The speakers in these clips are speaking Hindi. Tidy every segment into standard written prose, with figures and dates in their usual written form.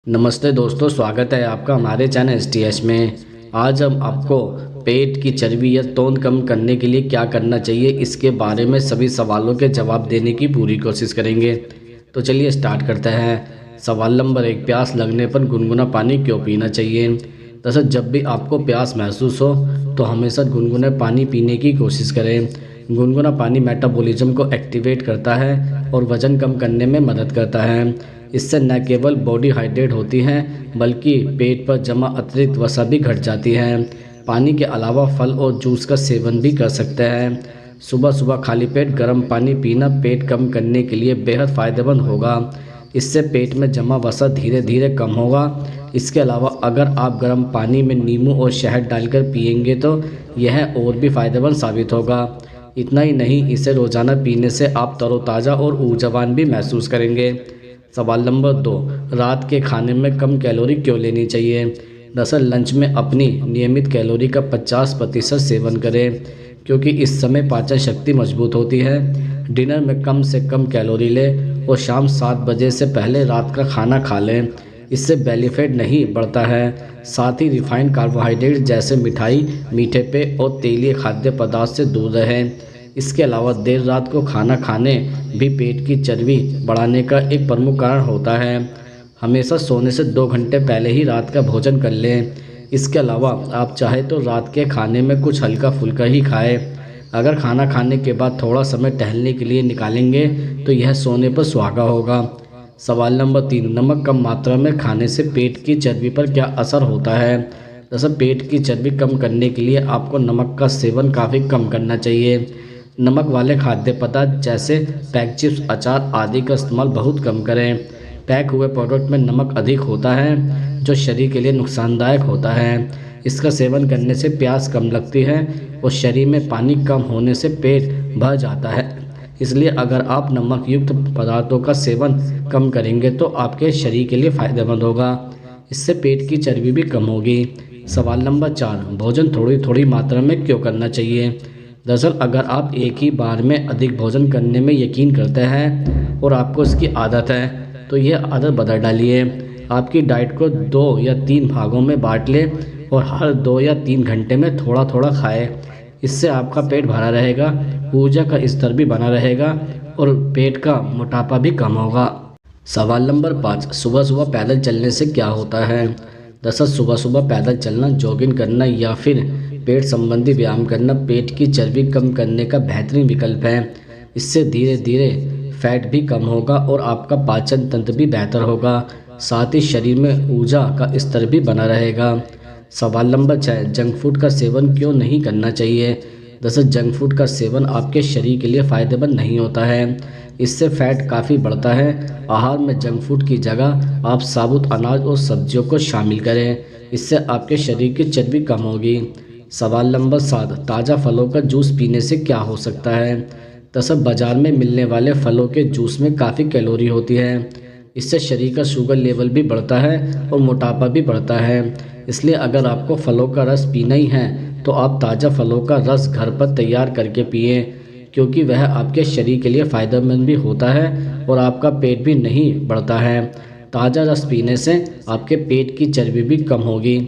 नमस्ते दोस्तों, स्वागत है आपका हमारे चैनल STH में। आज हम आपको पेट की चर्बी या तौन कम करने के लिए क्या करना चाहिए, इसके बारे में सभी सवालों के जवाब देने की पूरी कोशिश करेंगे। तो चलिए स्टार्ट करते हैं। सवाल नंबर 1, प्यास लगने पर गुनगुना पानी क्यों पीना चाहिए। दरअसल जब भी आपको प्यास महसूस हो तो हमेशा गुनगुना पानी पीने की कोशिश करें। गुनगुना पानी मेटाबॉलिज्म को एक्टिवेट करता है और वज़न कम करने में मदद करता है। इससे न केवल बॉडी हाइड्रेट होती है बल्कि पेट पर जमा अतिरिक्त वसा भी घट जाती है। पानी के अलावा फल और जूस का सेवन भी कर सकते हैं। सुबह सुबह खाली पेट गर्म पानी पीना पेट कम करने के लिए बेहद फ़ायदेमंद होगा। इससे पेट में जमा वसा धीरे धीरे कम होगा। इसके अलावा अगर आप गर्म पानी में नींबू और शहद डालकर पिएंगे तो यह और भी फ़ायदेमंद साबित होगा। इतना ही नहीं, इसे रोज़ाना पीने से आप तरोताज़ा और ऊर्जावान भी महसूस करेंगे। सवाल नंबर 2, रात के खाने में कम कैलोरी क्यों लेनी चाहिए। दरअसल लंच में अपनी नियमित कैलोरी का 50% सेवन करें, क्योंकि इस समय पाचन शक्ति मजबूत होती है। डिनर में कम से कम कैलोरी लें और शाम 7 बजे से पहले रात का खाना खा लें। इससे बेली फैट नहीं बढ़ता है। साथ ही रिफाइंड कार्बोहाइड्रेट जैसे मिठाई, मीठे पेय और तेलीय खाद्य पदार्थ से दूर रहें। इसके अलावा देर रात को खाना खाने भी पेट की चर्बी बढ़ाने का एक प्रमुख कारण होता है। हमेशा सोने से 2 घंटे पहले ही रात का भोजन कर लें। इसके अलावा आप चाहे तो रात के खाने में कुछ हल्का फुल्का ही खाएं। अगर खाना खाने के बाद थोड़ा समय टहलने के लिए निकालेंगे तो यह सोने पर सुहागा होगा। सवाल नंबर 3, नमक कम मात्रा में खाने से पेट की चर्बी पर क्या असर होता है। दरअसल पेट की चर्बी कम करने के लिए आपको नमक का सेवन काफ़ी कम करना चाहिए। नमक वाले खाद्य पदार्थ जैसे पैक चिप्स, अचार आदि का इस्तेमाल बहुत कम करें। पैक हुए प्रोडक्ट में नमक अधिक होता है जो शरीर के लिए नुकसानदायक होता है। इसका सेवन करने से प्यास कम लगती है और शरीर में पानी कम होने से पेट भर जाता है। इसलिए अगर आप नमक युक्त पदार्थों का सेवन कम करेंगे तो आपके शरीर के लिए फ़ायदेमंद होगा। इससे पेट की चर्बी भी कम होगी। सवाल नंबर 4, भोजन थोड़ी थोड़ी मात्रा में क्यों करना चाहिए। दरअसल अगर आप एक ही बार में अधिक भोजन करने में यकीन करते हैं और आपको इसकी आदत है तो यह आदत बदल डालिए। आपकी डाइट को 2 या 3 भागों में बांट लें और हर 2 या 3 घंटे में थोड़ा थोड़ा खाएं। इससे आपका पेट भरा रहेगा, ऊर्जा का स्तर भी बना रहेगा और पेट का मोटापा भी कम होगा। सवाल नंबर 5, सुबह सुबह पैदल चलने से क्या होता है। दरअसल सुबह सुबह पैदल चलना, जॉगिंग करना या फिर पेट संबंधी व्यायाम करना पेट की चर्बी कम करने का बेहतरीन विकल्प है। इससे धीरे धीरे फैट भी कम होगा और आपका पाचन तंत्र भी बेहतर होगा। साथ ही शरीर में ऊर्जा का स्तर भी बना रहेगा। सवाल नंबर 6, जंक फूड का सेवन क्यों नहीं करना चाहिए। दरअसल जंक फूड का सेवन आपके शरीर के लिए फ़ायदेमंद नहीं होता है। इससे फैट काफ़ी बढ़ता है। आहार में जंक फूड की जगह आप साबुत अनाज और सब्जियों को शामिल करें। इससे आपके शरीर की चर्बी कम होगी। सवाल नंबर 7, ताज़ा फलों का जूस पीने से क्या हो सकता है। दरअसल बाज़ार में मिलने वाले फलों के जूस में काफ़ी कैलोरी होती है। इससे शरीर का शुगर लेवल भी बढ़ता है और मोटापा भी बढ़ता है। इसलिए अगर आपको फलों का रस पीना ही है तो आप ताज़ा फलों का रस घर पर तैयार करके पिएं, क्योंकि वह आपके शरीर के लिए फ़ायदेमंद भी होता है और आपका पेट भी नहीं बढ़ता है। ताज़ा रस पीने से आपके पेट की चर्बी भी कम होगी।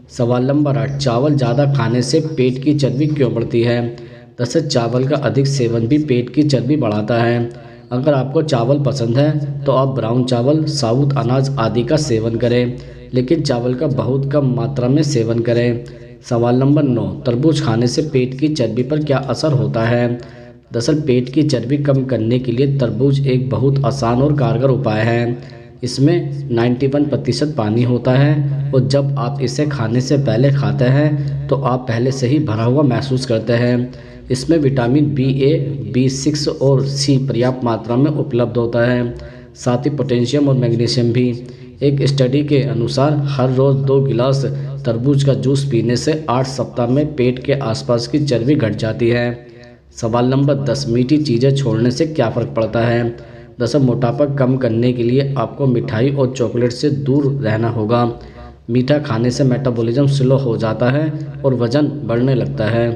सवाल नंबर 8, चावल ज़्यादा खाने से पेट की चर्बी क्यों बढ़ती है। दरअसल चावल का अधिक सेवन भी पेट की चर्बी बढ़ाता है। अगर आपको चावल पसंद है तो आप ब्राउन चावल, साबुत अनाज आदि का सेवन करें, लेकिन चावल का बहुत कम मात्रा में सेवन करें। सवाल नंबर 9, तरबूज खाने से पेट की चर्बी पर क्या असर होता है। दरअसल पेट की चर्बी कम करने के लिए तरबूज एक बहुत आसान और कारगर उपाय है। इसमें 91% पानी होता है और जब आप इसे खाने से पहले खाते हैं तो आप पहले से ही भरा हुआ महसूस करते हैं। इसमें विटामिन BA, B6 और C पर्याप्त मात्रा में उपलब्ध होता है। साथ ही पोटेशियम और मैग्नीशियम भी। एक स्टडी के अनुसार हर रोज़ 2 गिलास तरबूज का जूस पीने से 8 सप्ताह में पेट के आसपास की चर्बी घट जाती है। सवाल नंबर 10, मीठी चीज़ें छोड़ने से क्या फ़र्क पड़ता है। दरअसल मोटापा कम करने के लिए आपको मिठाई और चॉकलेट से दूर रहना होगा। मीठा खाने से मेटाबॉलिज्म स्लो हो जाता है और वज़न बढ़ने लगता है।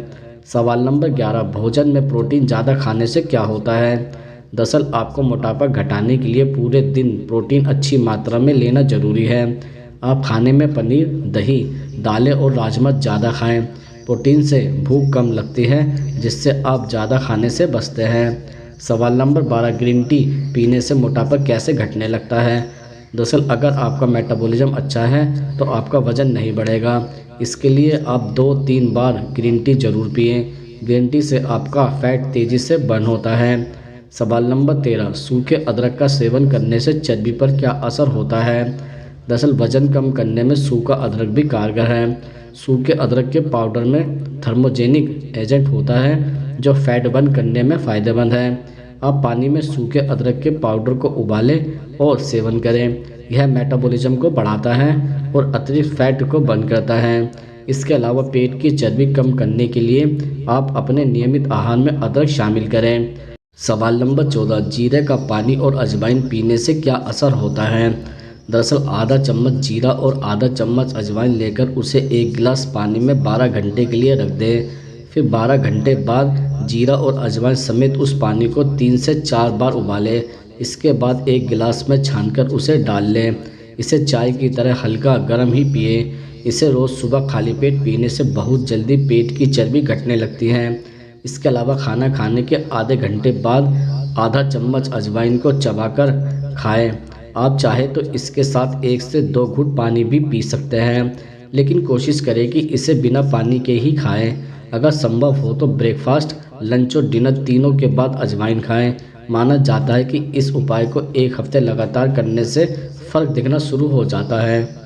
सवाल नंबर 11, भोजन में प्रोटीन ज़्यादा खाने से क्या होता है। दरअसल आपको मोटापा घटाने के लिए पूरे दिन प्रोटीन अच्छी मात्रा में लेना जरूरी है। आप खाने में पनीर, दही, दालें और राजमा ज़्यादा खाएं। प्रोटीन से भूख कम लगती है, जिससे आप ज़्यादा खाने से बचते हैं। सवाल नंबर 12, ग्रीन टी पीने से मोटापा कैसे घटने लगता है? दरअसल अगर आपका मेटाबॉलिज्म अच्छा है तो आपका वज़न नहीं बढ़ेगा। इसके लिए आप 2-3 बार ग्रीन टी ज़रूर पिएं। ग्रीन टी से आपका फैट तेज़ी से बर्न होता है। सवाल नंबर 13, सूखे अदरक का सेवन करने से चर्बी पर क्या असर होता है? दरअसल वज़न कम करने में सूखा अदरक भी कारगर है। सूखे अदरक के पाउडर में थर्मोजेनिक एजेंट होता है जो फैट बर्न करने में फ़ायदेमंद है। आप पानी में सूखे अदरक के पाउडर को उबालें और सेवन करें। यह मेटाबॉलिज्म को बढ़ाता है और अतिरिक्त फैट को बर्न करता है। इसके अलावा पेट की चर्बी कम करने के लिए आप अपने नियमित आहार में अदरक शामिल करें। सवाल नंबर 14, जीरे का पानी और अजवाइन पीने से क्या असर होता है? दरअसल आधा चम्मच जीरा और आधा चम्मच अजवाइन लेकर उसे 1 गिलास पानी में 12 घंटे के लिए रख दें। फिर 12 घंटे बाद जीरा और अजवाइन समेत उस पानी को 3 से 4 बार उबालें। इसके बाद 1 गिलास में छानकर उसे डाल लें। इसे चाय की तरह हल्का गर्म ही पिए। इसे रोज़ सुबह खाली पेट पीने से बहुत जल्दी पेट की चर्बी घटने लगती है। इसके अलावा खाना खाने के आधे घंटे बाद आधा चम्मच अजवाइन को चबाकर खाएं। आप चाहे तो इसके साथ 1 से 2 घूंट पानी भी पी सकते हैं, लेकिन कोशिश करें कि इसे बिना पानी के ही खाएं। अगर संभव हो तो ब्रेकफास्ट, लंच और डिनर तीनों के बाद अजवाइन खाएं। माना जाता है कि इस उपाय को 1 हफ्ते लगातार करने से फ़र्क दिखना शुरू हो जाता है।